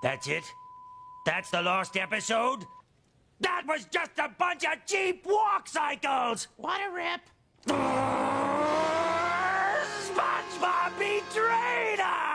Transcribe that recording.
That's it? That's the last episode? That was just a bunch of cheap walk cycles! What a rip. SpongeBob betrayed us!